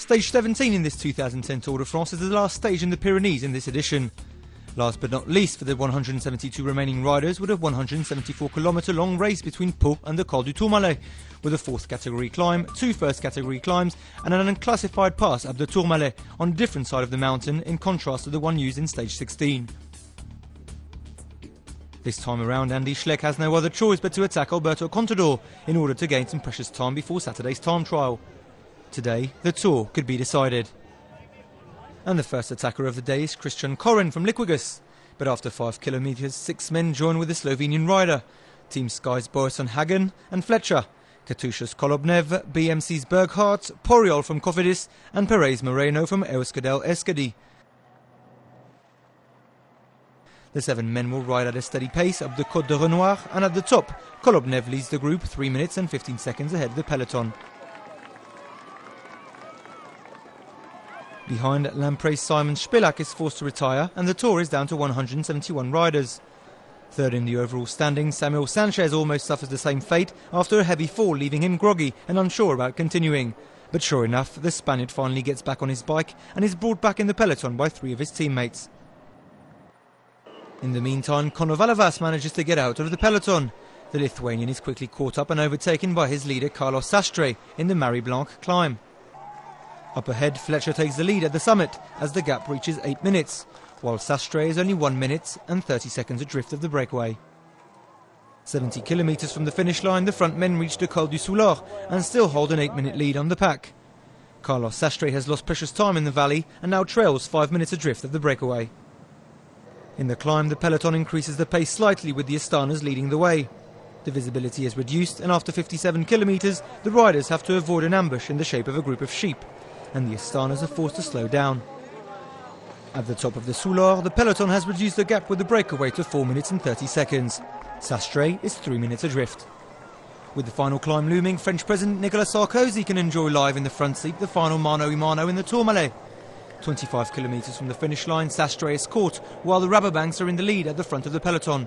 Stage 17 in this 2010 Tour de France is the last stage in the Pyrenees in this edition. Last but not least, for the 172 remaining riders, with a 174-kilometre long race between Pau and the Col du Tourmalet, with a 4th category climb, 2 first category climbs and an unclassified pass up the Tourmalet on a different side of the mountain in contrast to the one used in stage 16. This time around, Andy Schleck has no other choice but to attack Alberto Contador in order to gain some precious time before Saturday's time trial. Today, the Tour could be decided. And the first attacker of the day is Christian Corren from Liquigas. But after 5 kilometres, 6 men join with the Slovenian rider. Team Sky's Borisson Hagen and Fletcher, Katusha's Kolobnev, BMC's Berghardt, Poriol from Cofidis and Perez Moreno from Euskadel Eskadi. The 7 men will ride at a steady pace up the Côte de Renoir, and at the top, Kolobnev leads the group 3 minutes and 15 seconds ahead of the peloton. Behind, Lampre's Simon Spilak is forced to retire and the Tour is down to 171 riders. Third in the overall standings, Samuel Sanchez almost suffers the same fate after a heavy fall, leaving him groggy and unsure about continuing. But sure enough, the Spaniard finally gets back on his bike and is brought back in the peloton by 3 of his teammates. In the meantime, Conor Valavas manages to get out of the peloton. The Lithuanian is quickly caught up and overtaken by his leader Carlos Sastre in the Marie Blanc climb. Up ahead, Fletcher takes the lead at the summit as the gap reaches 8 minutes, while Sastre is only 1 minute and 30 seconds adrift of the breakaway. 70 kilometres from the finish line, the front men reach the Col du Soulard and still hold an 8-minute lead on the pack. Carlos Sastre has lost precious time in the valley and now trails 5 minutes adrift of the breakaway. In the climb, the peloton increases the pace slightly with the Astanas leading the way. The visibility is reduced and after 57 kilometres, the riders have to avoid an ambush in the shape of a group of sheep, and the Astanas are forced to slow down. At the top of the Soulard, the peloton has reduced the gap with the breakaway to 4 minutes and 30 seconds. Sastre is 3 minutes adrift. With the final climb looming, French President Nicolas Sarkozy can enjoy live in the front seat the final Mano a Mano in the Tourmalet. 25 kilometres from the finish line, Sastre is caught, while the Rabobanks are in the lead at the front of the peloton.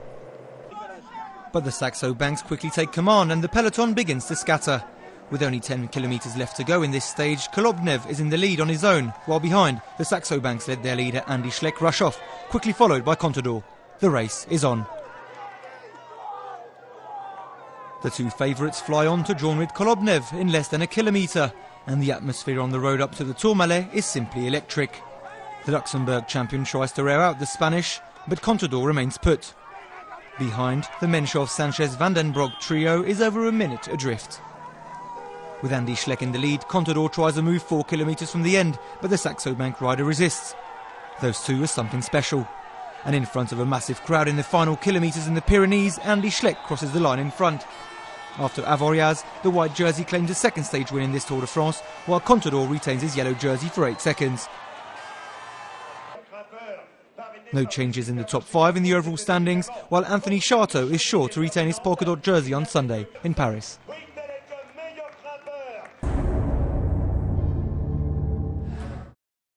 But the Saxo Banks quickly take command and the peloton begins to scatter. With only 10 kilometres left to go in this stage, Kolobnev is in the lead on his own, while behind, the Saxo Banks let their leader Andy Schleck rush off, quickly followed by Contador. The race is on. The 2 favourites fly on to join with Kolobnev in less than a kilometre, and the atmosphere on the road up to the Tourmalet is simply electric. The Luxembourg champion tries to rear out the Spanish, but Contador remains put. Behind, the Menchov-Sanchez-Vandenbroek trio is over a minute adrift. With Andy Schleck in the lead, Contador tries to move 4 kilometres from the end, but the Saxo Bank rider resists. Those 2 are something special. And in front of a massive crowd in the final kilometres in the Pyrenees, Andy Schleck crosses the line in front. After Avoriaz, the white jersey claims a second stage win in this Tour de France, while Contador retains his yellow jersey for 8 seconds. No changes in the top 5 in the overall standings, while Anthony Charteau is sure to retain his polka dot jersey on Sunday in Paris.